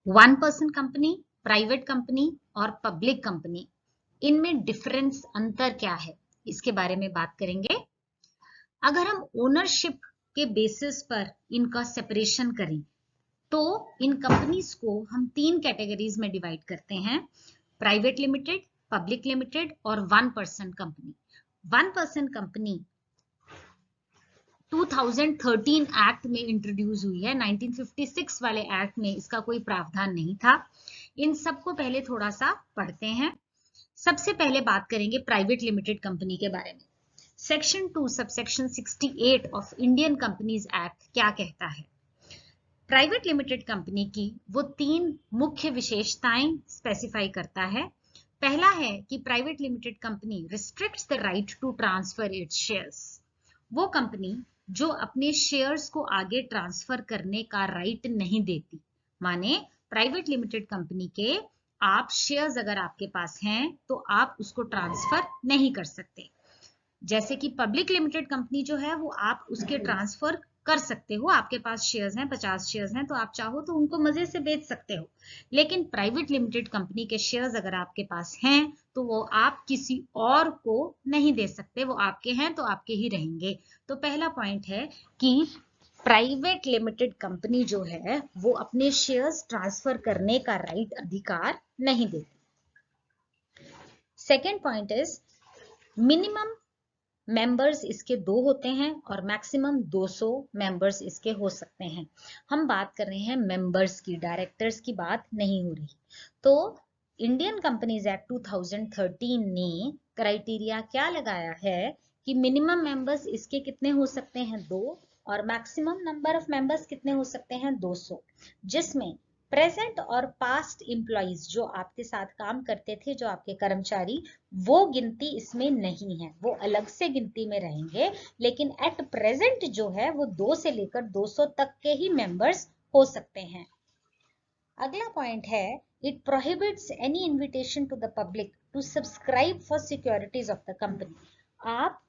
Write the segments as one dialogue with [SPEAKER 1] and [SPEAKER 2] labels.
[SPEAKER 1] One person company, private company और public company, इनमें difference अंतर क्या है, इसके बारे में बात करेंगे। अगर हम ओनरशिप के बेसिस पर इनका सेपरेशन करें तो इन कंपनीज को हम 3 कैटेगरीज में डिवाइड करते हैं, प्राइवेट लिमिटेड, पब्लिक लिमिटेड और one person company. One person company 2013 act में इंट्रोड्यूस हुई है। 1956 वाले एक्ट में इसका कोई प्रावधान नहीं था। इन सबको पहले थोड़ा सा पढ़ते हैं। सबसे पहले बात करेंगे प्राइवेट लिमिटेड कंपनी के बारे में। Section 2 subsection 68 of Indian companies act क्या कहता है? प्राइवेट लिमिटेड कंपनी की वो 3 मुख्य विशेषताएं स्पेसिफाई करता है। पहला है कि private limited company restricts the right to transfer its shares. वो कंपनी जो अपने शेयर्स को आगे ट्रांसफर करने का राइट नहीं देती, माने प्राइवेट लिमिटेड कंपनी के आप शेयर्स अगर आपके पास हैं तो आप उसको ट्रांसफर नहीं कर सकते। जैसे कि पब्लिक लिमिटेड कंपनी जो है वो आप उसके ट्रांसफर कर सकते हो, आपके पास शेयर्स हैं, 50 शेयर्स हैं, तो आप चाहो तो उनको मजे से बेच सकते हो। लेकिन प्राइवेट लिमिटेड कंपनी के शेयर्स अगर आपके पास हैं तो वो आप किसी और को नहीं दे सकते, वो आपके हैं तो आपके ही रहेंगे। तो पहला पॉइंट है कि प्राइवेट लिमिटेड कंपनी जो है वो अपने शेयर्स ट्रांसफर करने का राइट, अधिकार नहीं देती। Second point is minimum members इसके 2 होते हैं और मैक्सिमम 200 मेंबर्स इसके हो सकते हैं। हम बात कर रहे हैं मेंबर्स की, डायरेक्टर्स की बात नहीं हो रही। तो इंडियन कंपनीज एक्ट 2013 ने क्राइटेरिया क्या लगाया है कि मिनिमम मेंबर्स इसके कितने हो सकते हैं? 2, और मैक्सिमम नंबर ऑफ मेंबर्स कितने हो सकते हैं? 200, जिसमें प्रेजेंट और पास्ट एम्प्लॉइज जो आपके साथ काम करते थे, जो आपके कर्मचारी, वो गिनती इसमें नहीं है, वो अलग से गिनती में रहेंगे। लेकिन एट प्रेजेंट जो है वो 2 से लेकर 200 तक के ही मेंबर्स हो सकते हैं। अगला पॉइंट है, it prohibits any invitation to the public to subscribe for securities of the company. आप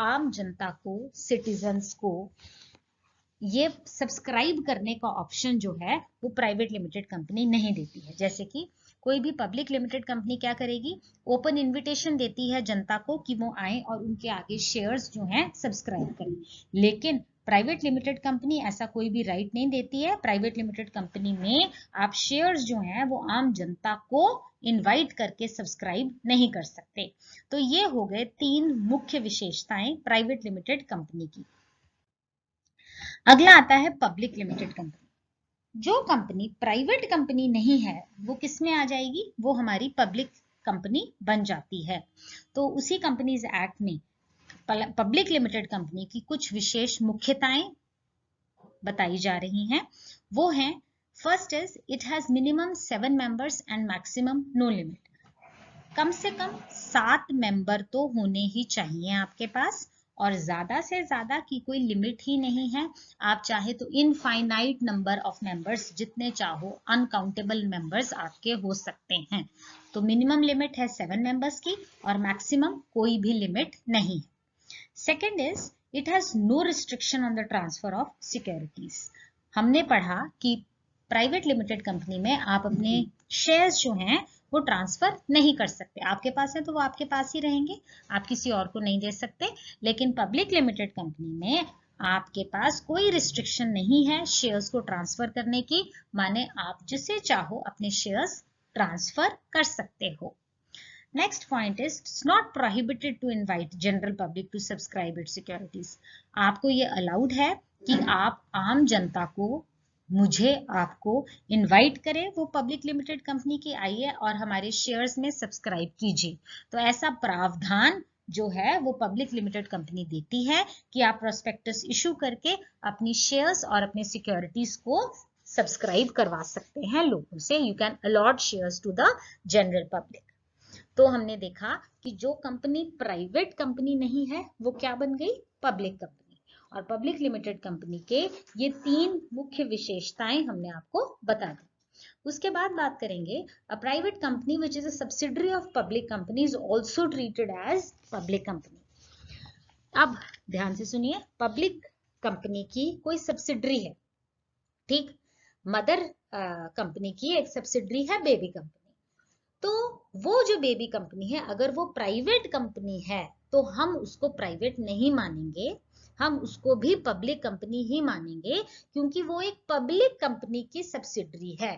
[SPEAKER 1] आम जनता को, सिटीजन्स को ये सब्सक्राइब करने का ऑप्शन जो है वो प्राइवेट लिमिटेड कंपनी नहीं देती है। जैसे कि कोई भी पब्लिक लिमिटेड कंपनी क्या करेगी, ओपन इनविटेशन देती है जनता को कि वो आए और उनके आगे शेयर्स जो हैं सब्सक्राइब करें। लेकिन प्राइवेट लिमिटेड कंपनी ऐसा कोई भी राइट नहीं देती है। प्राइवेट लिमिटेड कंपनी में आप शेयर्स जो हैं वो आम जनता को इनवाइट करके सब्सक्राइब नहीं कर सकते। तो ये हो गए 3 मुख्य विशेषताएं प्राइवेट लिमिटेड कंपनी की। अगला आता है पब्लिक लिमिटेड कंपनी। जो कंपनी प्राइवेट कंपनी नहीं है वो किस में आ जाएगी? वो हमारी पब्लिक कंपनी बन जाती है। तो उसी कंपनीज एक्ट में पब्लिक लिमिटेड कंपनी की कुछ विशेष मुख्यताएं बताई जा रही हैं। वो हैं, first is it has minimum 7 members and maximum no limit. कम से कम 7 मेंबर तो होने ही चाहिए आपके पास, और ज्यादा से ज्यादा की कोई लिमिट ही नहीं है। आप चाहे तो इनफाइनाइट नंबर ऑफ मेंबर्स, जितने चाहो अनकाउंटेबल मेंबर्स आपके हो सकते हैं। तो मिनिमम लिमिट है 7 मेंबर्स की और मैक्सिमम कोई भी लिमिट नहीं। Second is it has no restriction on the transfer of securities. हमने पढ़ा कि प्राइवेट लिमिटेड कंपनी में आप अपने शेयर्स जो हैं वो ट्रांसफर नहीं कर सकते। आपके पास है तो वो आपके पास ही रहेंगे, आप किसी और को नहीं दे सकते। लेकिन पब्लिक लिमिटेड कंपनी में आपके पास कोई रिस्ट्रिक्शन नहीं है शेयर्स को ट्रांसफर करने की, माने आप जिसे चाहो अपने शेयर्स ट्रांसफर कर सकते हो। Next point is it's not prohibited to invite general public to subscribe its securities. आपको ये अलाउड है कि आप आम जनता को, मुझे, आपको इनवाइट करें, वो पब्लिक लिमिटेड कंपनी की आइए और हमारे शेयर्स में सब्सक्राइब कीजिए। तो ऐसा प्रावधान जो है वो पब्लिक लिमिटेड कंपनी देती है कि आप प्रोस्पेक्टस इशू करके अपनी शेयर्स और अपने सिक्योरिटीज को सब्सक्राइब करवा सकते हैं लोगों से। You can allot shares to the general public. तो हमने देखा कि जो कंपनी प्राइवेट कंपनी नहीं है वो क्या बन गई? Public company. और पब्लिक लिमिटेड कंपनी के ये 3 मुख्य विशेषताएं हमने आपको बता दी। उसके बाद बात करेंगे, a private company which is a subsidiary of public company is also treated as public company. अब ध्यान से सुनिए, पब्लिक कंपनी की कोई सब्सिडरी है, ठीक, मदर कंपनी की एक सब्सिडरी है बेबी कंपनी। तो वो जो बेबी कंपनी है अगर वो प्राइवेट कंपनी है तो हम उसको प्राइवेट नहीं मानेंगे, हम उसको भी पब्लिक कंपनी ही मानेंगे, क्योंकि वो एक पब्लिक कंपनी की सब्सिडरी है।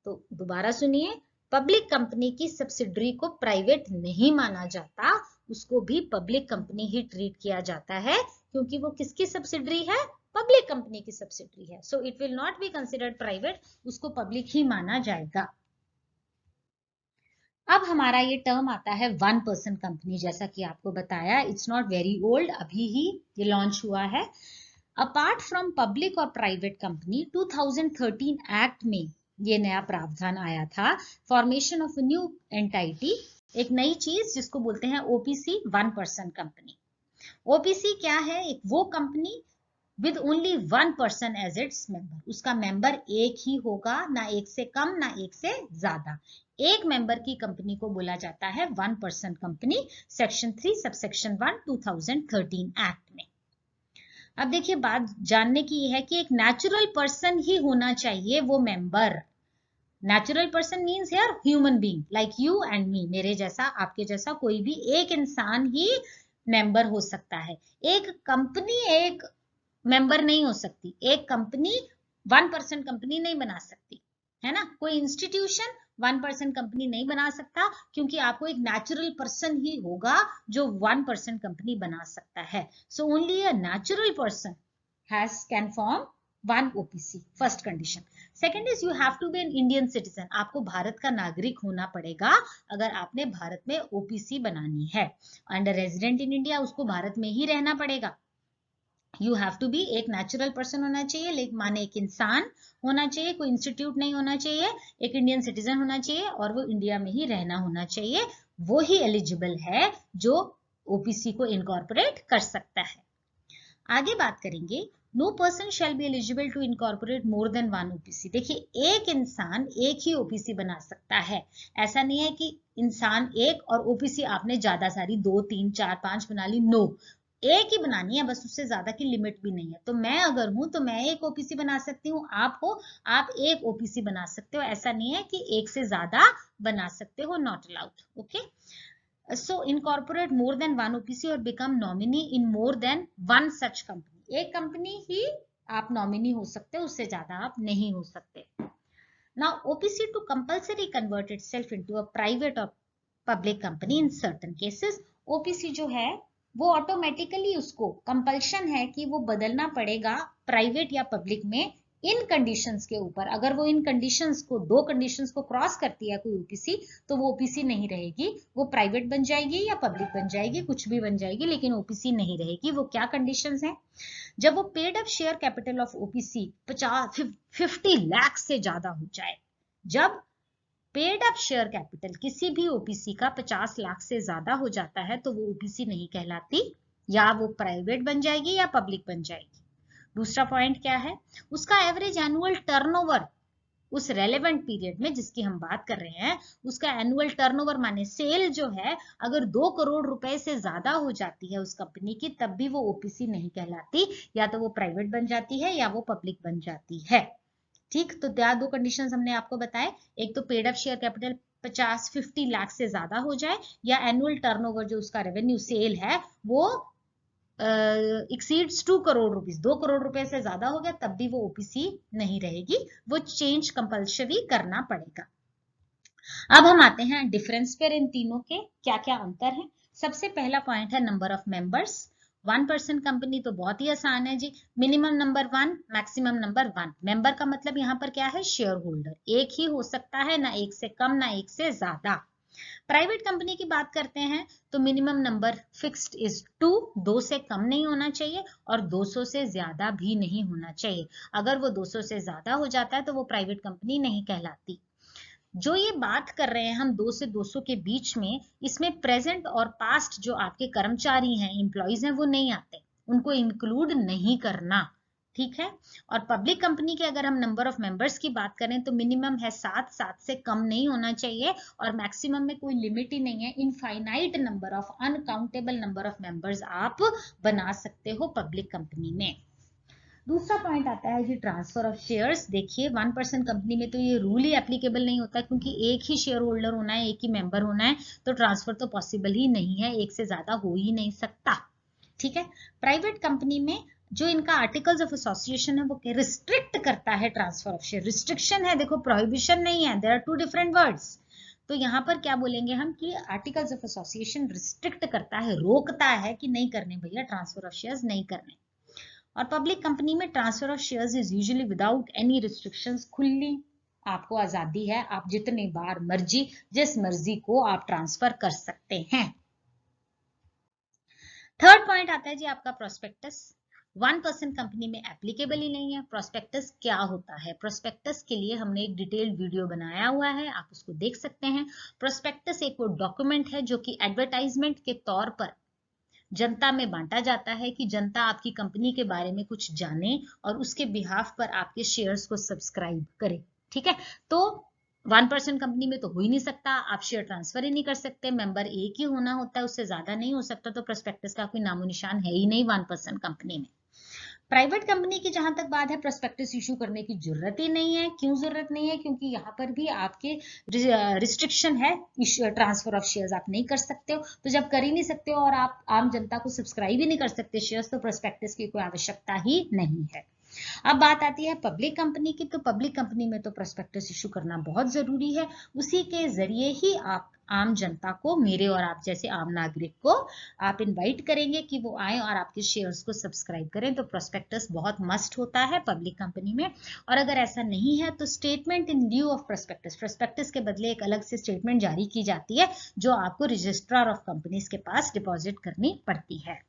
[SPEAKER 1] तो दोबारा सुनिए, पब्लिक कंपनी की सब्सिडरी को प्राइवेट नहीं माना जाता, उसको भी पब्लिक कंपनी ही ट्रीट किया जाता है, क्योंकि वो किसकी सब्सिडरी है? पब्लिक कंपनी की सब्सिडरी है। So it will not be considered private, उसको पब्लिक ही माना जाएगा। अब हमारा ये टर्म आता है 1% कंपनी, जैसा कि आपको बताया, इट्स नॉट वेरी ओल्ड, अभी ही ये लॉन्च हुआ है। अपार्ट फ्रॉम पब्लिक और प्राइवेट कंपनी, 2013 एक्ट में ये नया प्रावधान आया था, फॉर्मेशन ऑफ न्यू एंटाइटी, एक नई चीज जिसको बोलते हैं ओपीसी 1% कंपनी। ओपीसी क्या है? एक वो company with only 1% as its member, उसका मेंबर एक ही होगा, ना एक से कम ना एक से ज्यादा। एक मेंबर की कंपनी को बोला जाता है 1% कंपनी, सेक्शन 3 सबसेक्शन 1 2013 एक्ट में। अब देखिए, बात जानने की है कि एक नेचुरल पर्सन ही होना चाहिए वो member. Natural person means here human being like you and me, मेरे जैसा आपके जैसा कोई भी एक इंसान ही मेंबर हो सकता है। एक कंपनी एक मेंबर नहीं हो सकती, एक कंपनी 1% कंपनी नहीं बना सकती, है ना। कोई इंस्टीट्यूशन 1% कंपनी नहीं बना सकता, क्योंकि आपको एक नेचुरल पर्सन ही होगा जो 1% कंपनी बना सकता है। So only a natural person can form 1 OPC, first condition. Second is you have to be an Indian citizen, आपको भारत का नागरिक होना पड़ेगा अगर आपने भारत में OPC बनानी है। अंडर रेजिडेंट इन इंडिया, उसको भारत में ही रहना पड़ेगा। यू हैव टू बी, एक नेचुरल पर्सन होना चाहिए, लेकिन माने एक इंसान होना चाहिए, कोई इंस्टीट्यूट नहीं होना चाहिए, एक इंडियन सिटीजन होना चाहिए और वो इंडिया में ही रहना होना चाहिए। वो ही एलिजिबल है जो ओपीसी को इनकॉर्पोरेट कर सकता है। आगे बात करेंगे, no person shall be eligible to incorporate more than 1 OPC। देखिए, एक इंसान एक ही OPC बना सकता है, ऐसा नहीं है कि इंसान एक और OPC आपने ज्यादा सारी 2 3 4 5 बना ली, नो, एक ही बनानी है बस, उससे ज्यादा की लिमिट भी नहीं है। तो मैं अगर हूं तो मैं एक OPC बना सकती हूँ, आप हो आप एक OPC बना सकते हो, ऐसा नहीं है कि एक से ज्यादा बना सकते हो, not allowed. Okay, so incorporate more than 1 OPC or become nominee in more than one such company। एक कंपनी ही आप नॉमिनी हो सकते हो, उससे ज्यादा आप नहीं हो सकते। Now OPC to compulsory convert itself into a private or public company in certain cases। OPC जो है वो ऑटोमेटिकली उसको कंपल्शन है कि वो बदलना पड़ेगा प्राइवेट या पब्लिक में, इन कंडीशंस के ऊपर। अगर वो इन कंडीशंस को, 2 कंडीशंस को क्रॉस करती है कोई ओपीसी, तो वो ओपीसी नहीं रहेगी, वो प्राइवेट बन जाएगी या पब्लिक बन जाएगी, कुछ भी बन जाएगी, लेकिन ओपीसी नहीं रहेगी। वो क्या कंडीशंस हैं? जब वो paid up share capital of OPC 50 lakh से ज्यादा हो जाए, जब पेड अप शेयर कैपिटल किसी भी ओपीसी का 50 लाख से ज्यादा हो जाता है तो वो ओपीसी नहीं कहलाती, या वो प्राइवेट बन जाएगी या पब्लिक बन जाएगी। दूसरा पॉइंट क्या है? उसका एवरेज एनुअल टर्नओवर उस रेलेवेंट पीरियड में जिसकी हम बात कर रहे हैं, उसका एनुअल टर्नओवर माने सेल जो है, अगर 2 करोड़ रुपए से ज्यादा हो जाती है उस कंपनी की, तब भी वो ओपीसी नहीं कहलाती, या तो वो प्राइवेट बन जाती है या वो पब्लिक बन जाती है। ठीक, तो क्या 2 कंडीशंस हमने आपको बताए, एक तो paid up share capital 50 lakh से ज्यादा हो जाए, या एनुअल टर्नओवर जो उसका रेवेन्यू सेल है वो एक्सीड्स 2 करोड़ रुपीस, 2 करोड़ रुपए से ज्यादा हो गया, तब भी वो ओपीसी नहीं रहेगी, वो चेंज कंपल्सरी करना पड़ेगा। अब हम आते हैं डिफरेंस पर, इन तीनों के क्या क्या अंतर है। सबसे पहला पॉइंट है नंबर ऑफ मेंबर्स। 1% कंपनी तो बहुत ही आसान है जी, minimum number 1, maximum number 1। Member का मतलब यहाँ पर क्या है? शेयर होल्डर, एक ही हो सकता है, ना एक से कम ना एक से ज्यादा। प्राइवेट कंपनी की बात करते हैं तो मिनिमम नंबर फिक्स्ड इज 2, 2 से कम नहीं होना चाहिए और 200 से ज्यादा भी नहीं होना चाहिए। अगर वो 200 से ज्यादा हो जाता है तो वो प्राइवेट कंपनी नहीं कहलाती। जो ये बात कर रहे हैं हम 2 से 200 के बीच में, इसमें प्रेजेंट और पास्ट जो आपके कर्मचारी हैं, इंप्लॉइज हैं, वो नहीं आते, उनको इंक्लूड नहीं करना। ठीक है। और पब्लिक कंपनी के अगर हम नंबर ऑफ मेंबर्स की बात करें तो मिनिमम है 7, 7 से कम नहीं होना चाहिए, और मैक्सिमम में कोई लिमिट ही नहीं है, infinite number of, uncountable number of members आप बना सकते हो पब्लिक कंपनी में। दूसरा पॉइंट आता है जी ट्रांसफर ऑफ शेयर्स। देखिए 1% कंपनी में तो ये रूल ही एप्लीकेबल नहीं होता, क्योंकि एक ही शेयर होल्डर होना है, एक ही मेंबर होना है, तो ट्रांसफर तो पॉसिबल ही नहीं है, एक से ज्यादा हो ही नहीं सकता। ठीक है। प्राइवेट कंपनी में जो इनका आर्टिकल्स ऑफ एसोसिएशन है वो रिस्ट्रिक्ट करता है ट्रांसफर ऑफ शेयर। रिस्ट्रिक्शन है, देखो प्रोहिबिशन नहीं है, there are two different words. तो यहाँ पर क्या बोलेंगे हम कि आर्टिकल्स ऑफ एसोसिएशन रिस्ट्रिक्ट करता है, रोकता है कि नहीं करने भैया, ट्रांसफर ऑफ शेयर्स नहीं करने। और पब्लिक कंपनी में transfer of shares is usually without any restrictions, खुली आपको आजादी है, आप जितने बार मर्जी जिस मर्जी को आप ट्रांसफर कर सकते हैं। थर्ड पॉइंट आता है जी आपका प्रोस्पेक्टस। 1% कंपनी में एप्लीकेबल ही नहीं है। प्रोस्पेक्टस क्या होता है? प्रोस्पेक्टस के लिए हमने एक डिटेल्ड वीडियो बनाया हुआ है, आप उसको देख सकते हैं। प्रोस्पेक्टस एक वो डॉक्यूमेंट है जो कि एडवर्टाइजमेंट के तौर पर जनता में बांटा जाता है कि जनता आपकी कंपनी के बारे में कुछ जाने और उसके बिहाफ पर आपके शेयर्स को सब्सक्राइब करे। ठीक है, तो 1% कंपनी में तो हो ही नहीं सकता, आप शेयर ट्रांसफर ही नहीं कर सकते, मेंबर एक ही होना होता है, उससे ज्यादा नहीं हो सकता, तो प्रोस्पेक्टस का कोई नामो निशान है ही नहीं 1% कंपनी में। प्राइवेट कंपनी की जहां तक बात है, प्रोस्पेक्टस इशू करने की जरूरत ही नहीं है। क्यों जरूरत नहीं है? क्योंकि यहाँ पर भी आपके रिस्ट्रिक्शन है, ट्रांसफर ऑफ शेयर्स आप नहीं कर सकते हो। तो जब कर ही नहीं सकते हो और आप आम जनता को सब्सक्राइब ही नहीं कर सकते शेयर्स, तो प्रोस्पेक्टस की कोई आवश्यकता ही नहीं है। अब बात आती है पब्लिक कंपनी की, तो पब्लिक कंपनी में तो प्रोस्पेक्टस इशू करना बहुत जरूरी है। उसी के जरिए ही आप आम जनता को, मेरे और आप जैसे आम नागरिक को आप इनवाइट करेंगे कि वो आए और आपके शेयर्स को सब्सक्राइब करें। तो प्रोस्पेक्टस बहुत मस्ट होता है पब्लिक कंपनी में। और अगर ऐसा नहीं है तो statement in due of prospectus, prospectus के बदले एक अलग से स्टेटमेंट जारी की जाती है जो आपको रजिस्ट्रार ऑफ कंपनीज के पास डिपॉजिट करनी पड़ती है।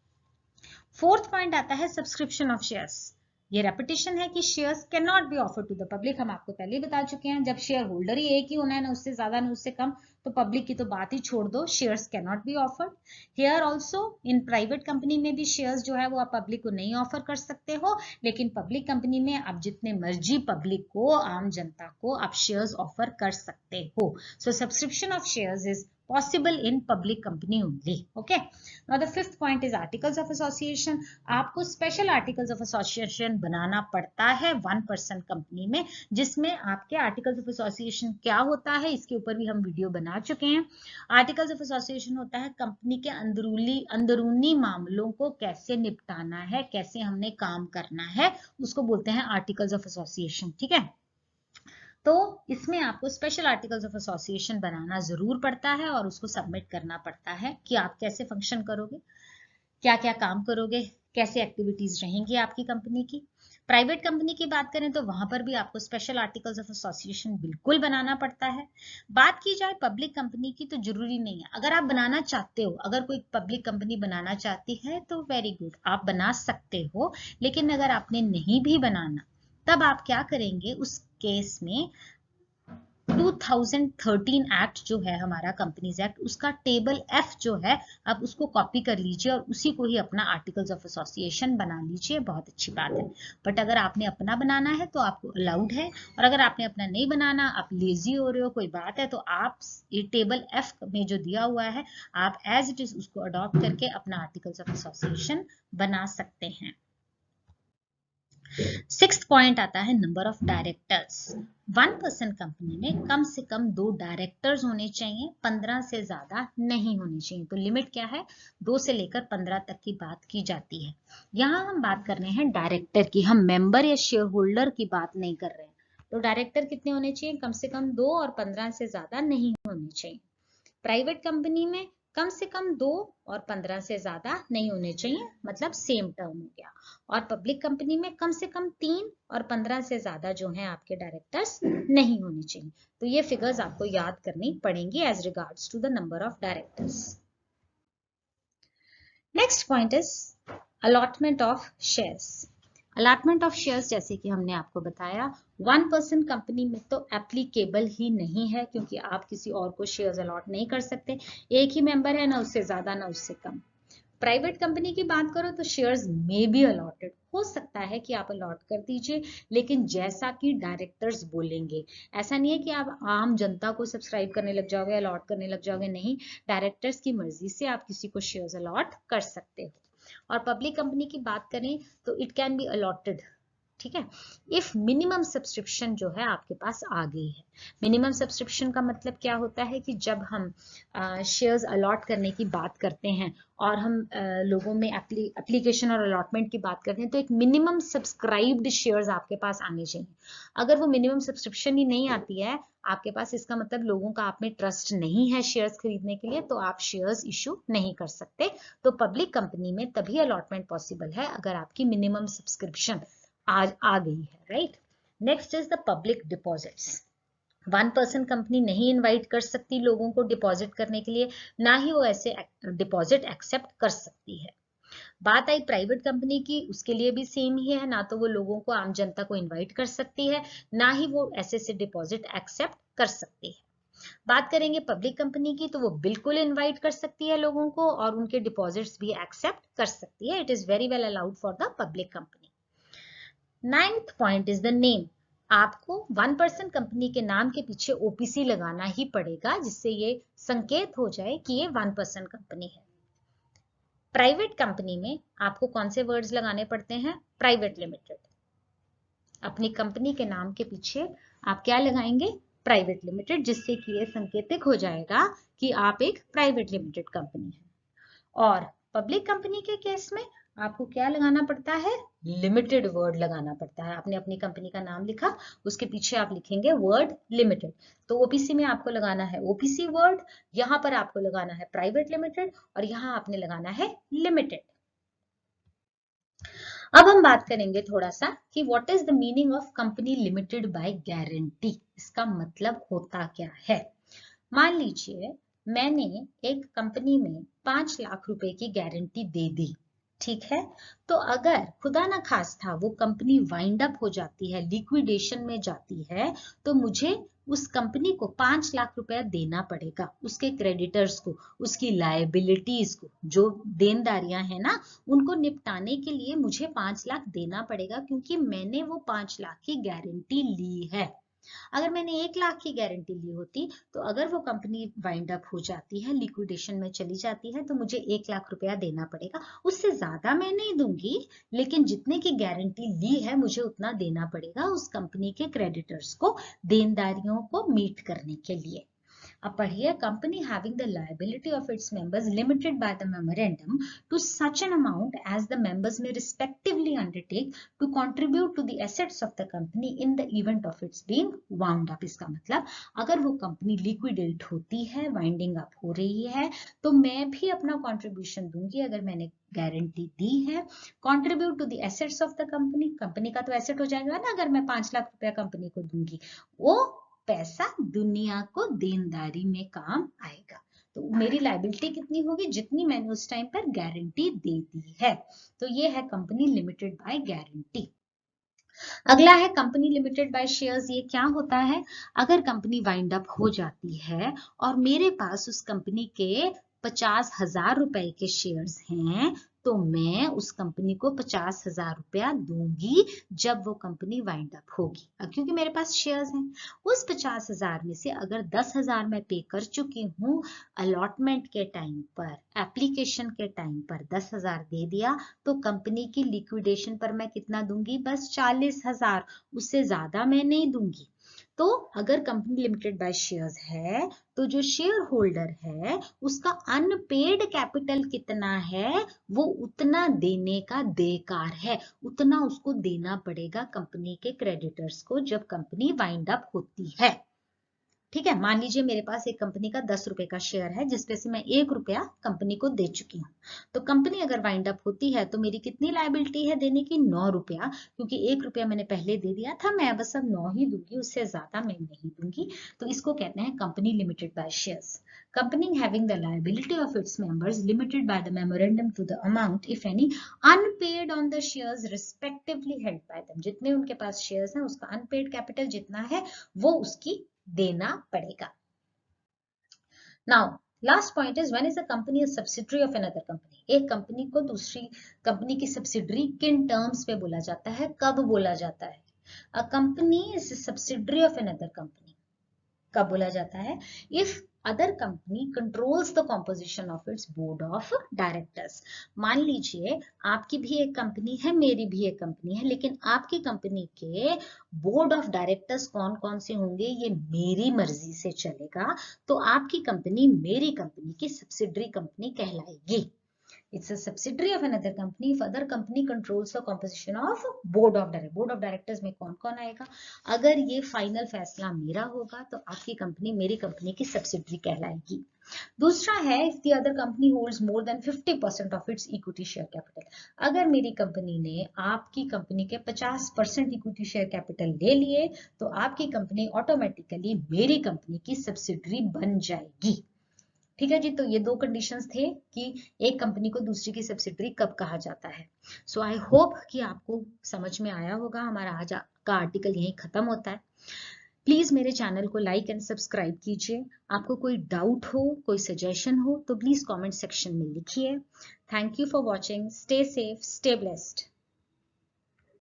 [SPEAKER 1] फोर्थ पॉइंट आता है सब्सक्रिप्शन ऑफ शेयर्स। ये रेपिटेशन है कि shares can not be offered to the public. हम आपको पहले ही बता चुके हैं, जब शेयर होल्डर ही एक ही होना है, ना उससे ज्यादा ना उससे कम, तो पब्लिक की तो बात ही छोड़ दो, shares can not be offered. Here also in private company में भी शेयर्स जो है वो आप पब्लिक को नहीं ऑफर कर सकते हो, लेकिन पब्लिक कंपनी में आप जितने मर्जी पब्लिक को, आम जनता को आप शेयर्स ऑफर कर सकते हो। So subscription of shares is possible in public company only. Okay, now the fifth point is articles of association. आपको special articles of association बनाना पड़ता है 1% कंपनी में, जिसमें आपके articles of association क्या होता है इसके ऊपर भी हम वीडियो बना चुके हैं। articles of association होता है कंपनी के अंदरूनी मामलों को कैसे निपटाना है, कैसे हमने काम करना है, उसको बोलते हैं articles of association। ठीक है, तो इसमें आपको स्पेशल आर्टिकल्स ऑफ एसोसिएशन बनाना जरूर पड़ता है और उसको सबमिट करना पड़ता है कि आप कैसे फंक्शन करोगे, क्या क्या काम करोगे, कैसे एक्टिविटीज रहेंगी आपकी कंपनी की। प्राइवेट कंपनी की बात करें तो वहां पर भी आपको स्पेशल आर्टिकल्स ऑफ एसोसिएशन बिल्कुल बनाना पड़ता है। बात की जाए पब्लिक कंपनी की तो जरूरी नहीं है, अगर आप बनाना चाहते हो, अगर कोई पब्लिक कंपनी बनाना चाहती है तो वेरी गुड, आप बना सकते हो। लेकिन अगर आपने नहीं भी बनाना, तब आप क्या करेंगे उस केस में, 2013 एक्ट जो है हमारा कंपनीज एक्ट, उसका टेबल एफ जो है आप उसको कॉपी कर लीजिए और उसी को ही अपना आर्टिकल्स ऑफ एसोसिएशन बना लीजिए, बहुत अच्छी बात है। बट अगर आपने अपना बनाना है तो आपको अलाउड है, और अगर आपने अपना नहीं बनाना, आप लेजी हो रहे हो, कोई बात है, तो आप ये टेबल एफ में जो दिया हुआ है आप एज इट इज उसको अडॉप्ट करके अपना आर्टिकल्स ऑफ एसोसिएशन बना सकते हैं। सिक्स्थ पॉइंट आता है नंबर ऑफ डायरेक्टर्स। 1% कंपनी में कम से कम 2 डायरेक्टर्स होने चाहिए, 15 से ज्यादा नहीं होने चाहिए। तो लिमिट क्या है? 2 से लेकर 15 तक की बात की जाती है। यहाँ हम बात कर रहे हैं डायरेक्टर की, हम मेंबर या शेयर होल्डर की बात नहीं कर रहे हैं। तो डायरेक्टर कितने होने चाहिए? कम से कम 2 और 15 से ज्यादा नहीं होने चाहिए। प्राइवेट कंपनी में कम से कम 2 और 15 से ज्यादा नहीं होने चाहिए, मतलब सेम टर्म हो गया। और पब्लिक कंपनी में कम से कम 3 और 15 से ज्यादा जो है आपके डायरेक्टर्स नहीं होने चाहिए। तो ये फिगर्स आपको याद करनी पड़ेंगी as regards to the number of directors. Next point is allotment of shares. Allotment of shares जैसे कि हमने आपको बताया 1% कंपनी में तो एप्लीकेबल ही नहीं है, क्योंकि आप किसी और को शेयर्स अलॉट नहीं कर सकते, एक ही मेंबर है, ना उससे ज्यादा ना उससे कम। प्राइवेट कंपनी की बात करो तो शेयर्स में बी अलॉटेड, हो सकता है कि आप अलॉट कर दीजिए, लेकिन जैसा कि डायरेक्टर्स बोलेंगे। ऐसा नहीं है कि आप आम जनता को सब्सक्राइब करने लग जाओगे, अलॉट करने लग जाओगे, नहीं, डायरेक्टर्स की मर्जी से आप किसी को शेयर्स अलॉट कर सकते हो। और पब्लिक कंपनी की बात करें तो इट कैन बी अलॉटेड, ठीक है। इफ मिनिमम सब्सक्रिप्शन जो है आपके पास आ गई है, मिनिमम सब्सक्रिप्शन का मतलब क्या होता है कि जब हम शेयर्स अलॉट करने की बात करते हैं और हम लोगों में एप्लीकेशन और अलॉटमेंट की बात करते हैं, तो एक मिनिमम सब्सक्राइब्ड शेयर्स आपके पास आने चाहिए। अगर वो मिनिमम सब्सक्रिप्शन ही नहीं आती है आपके पास, इसका मतलब लोगों का आप में ट्रस्ट नहीं है शेयर्स खरीदने के लिए, तो आप शेयर्स इशू नहीं कर सकते। तो पब्लिक कंपनी में तभी अलॉटमेंट पॉसिबल है अगर आपकी मिनिमम सब्सक्रिप्शन आज आ गई है, right. Next is the public deposits. 1% company नहीं इनवाइट कर सकती लोगों को डिपॉजिट करने के लिए, ना ही वो ऐसे डिपॉजिट एक्सेप्ट कर सकती है। बात आई प्राइवेट कंपनी की, उसके लिए भी सेम ही है, ना तो वो लोगों को, आम जनता को इनवाइट कर सकती है, ना ही वो ऐसे से डिपॉजिट एक्सेप्ट कर सकती है। बात करेंगे पब्लिक कंपनी की, तो वो बिल्कुल इनवाइट कर सकती है लोगों को और उनके डिपॉजिट्स भी एक्सेप्ट कर सकती है। It is very well allowed for the public company. 9th point is the name. आपको 1% कंपनी के नाम के पीछे ओपीसी लगाना ही पड़ेगा, जिससे ये संकेत हो जाए कि ये 1% कंपनी है। प्राइवेट कंपनी में आपको कौन से वर्ड्स लगाने पड़ते हैं? Private limited. अपनी कंपनी के नाम के पीछे आप क्या लगाएंगे? प्राइवेट लिमिटेड, जिससे कि ये संकेतिक हो जाएगा कि आप एक प्राइवेट लिमिटेड कंपनी है। और पब्लिक कंपनी के केस में आपको क्या लगाना पड़ता है? लिमिटेड वर्ड लगाना पड़ता है। आपने अपनी कंपनी का नाम लिखा, उसके पीछे आप लिखेंगे वर्ड लिमिटेड। तो ओपीसी में आपको लगाना है ओपीसी वर्ड, यहां पर आपको लगाना है प्राइवेट लिमिटेड और यहां आपने लगाना है लिमिटेड। अब हम बात करेंगे थोड़ा सा कि what is the meaning of company limited by guarantee. इसका मतलब होता क्या है? मान लीजिए मैंने एक कंपनी में 5 लाख रुपए की गारंटी दे दी, ठीक है। तो अगर खुदा ना खास्ता वो कंपनी वाइंड अप हो जाती है, लिक्विडेशन में जाती है, तो मुझे उस कंपनी को 5 लाख रुपया देना पड़ेगा, उसके क्रेडिटर्स को, उसकी लायबिलिटीज को, जो देनदारियां हैं ना, उनको निपटाने के लिए मुझे 5 लाख देना पड़ेगा, क्योंकि मैंने वो 5 लाख की गारंटी ली है। अगर मैंने 1 लाख की गारंटी ली होती, तो अगर वो कंपनी वाइंड अप हो जाती है, लिक्विडेशन में चली जाती है, तो मुझे 1 लाख रुपया देना पड़ेगा। उससे ज्यादा मैं नहीं दूंगी, लेकिन जितने की गारंटी ली है मुझे उतना देना पड़ेगा उस कंपनी के क्रेडिटर्स को, देनदारियों को मीट करने के लिए। अब पढ़िए, company having the liability of its members limited by the memorandum to such an amount as the members may respectively undertake to contribute to the assets of the company in the event of its being wound up. इसका मतलब अगर वो company liquidate होती है, winding up हो रही है, तो मैं भी अपना कंट्रीब्यूशन दूंगी। अगर मैंने गारंटी दी है, contribute to the assets of the company, company का तो एसेट हो जाएगा ना अगर मैं 5 लाख रुपया कंपनी को दूंगी, वो पैसा दुनिया को देनदारी में काम आएगा। तो मेरी लायबिलिटी कितनी होगी? जितनी मैंने उस टाइम पर गारंटी दे दी है। तो ये है कंपनी लिमिटेड बाय गारंटी। अगला है कंपनी लिमिटेड बाय शेयर्स। ये क्या होता है? अगर कंपनी वाइंड अप हो जाती है और मेरे पास उस कंपनी के 50,000 रुपए के शेयर्स हैं, तो मैं उस कंपनी को 50,000 रुपया दूंगी जब वो कंपनी वाइंड अप होगी। क्योंकि मेरे पास शेयर्स हैं, उस 50,000 में से अगर 10,000 मैं पे कर चुकी हूँ अलॉटमेंट के टाइम पर, एप्लीकेशन के टाइम पर 10,000 दे दिया, तो कंपनी की लिक्विडेशन पर मैं कितना दूंगी? बस 40,000, उससे ज्यादा मैं नहीं दूंगी। तो अगर कंपनी लिमिटेड बाय शेयर्स है, तो जो शेयर होल्डर है उसका अनपेड कैपिटल कितना है, वो उतना देने का देकार है, उतना उसको देना पड़ेगा कंपनी के क्रेडिटर्स को जब कंपनी वाइंड अप होती है। ठीक है, मान लीजिए मेरे पास एक कंपनी का 10 रुपए का शेयर है, जिसपे से मैं 1 रुपया कंपनी को दे चुकी हूँ। तो कंपनी अगर वाइंड अप होती है तो मेरी कितनी लायबिलिटी है देने की? 9 रुपया, क्योंकि 1 रुपया मैंने पहले दे दिया था, मैं बस अब 9 ही दूंगी, उससे ज्यादा मैं नहीं दूंगी। तो इसको कहते हैं company limited by shares. Company having the liability of its members limited by the memorandum to the amount, if any, unpaid on the shares respectively held by them. जितने उनके पास शेयर्स हैं उसका अनपेड कैपिटल जितना है वो उसकी देना पड़ेगा। Now last point is, when is a company a subsidiary of another company. एक कंपनी को दूसरी कंपनी की सब्सिडरी किन टर्म्स पे बोला जाता है, कब बोला जाता है? A company is subsidiary of another company कब बोला जाता है? If other company controls the composition of its board of directors. मान लीजिए आपकी भी एक कंपनी है, मेरी भी एक कंपनी है, लेकिन आपकी कंपनी के बोर्ड ऑफ डायरेक्टर्स कौन कौन से होंगे ये मेरी मर्जी से चलेगा, तो आपकी कंपनी मेरी कंपनी की सब्सिडरी कंपनी कहलाएगी। It's a subsidiary of another company if other company controls the composition of board of directors. Board of directors में कौन कौन आएगा? अगर ये फाइनल फैसला मेरा होगा तो आपकी कंपनी मेरी कंपनी की सब्सिडरी कहलाएगी। दूसरा है if the other company holds more than 50% of its equity share capital. अगर मेरी कंपनी ने आपकी कंपनी के 50% इक्विटी शेयर कैपिटल ले लिए तो आपकी कंपनी ऑटोमेटिकली मेरी कंपनी की सब्सिडरी बन जाएगी। ठीक है जी, तो ये दो कंडीशंस थे कि एक कंपनी को दूसरी की सब्सिडरी कब कहा जाता है। सो आई होप कि आपको समझ में आया होगा। हमारा आज का आर्टिकल यहीं खत्म होता है। प्लीज मेरे चैनल को लाइक एंड सब्सक्राइब कीजिए। आपको कोई डाउट हो, कोई सजेशन हो तो प्लीज कमेंट सेक्शन में लिखिए। Thank you for watching. Stay safe, stay blessed.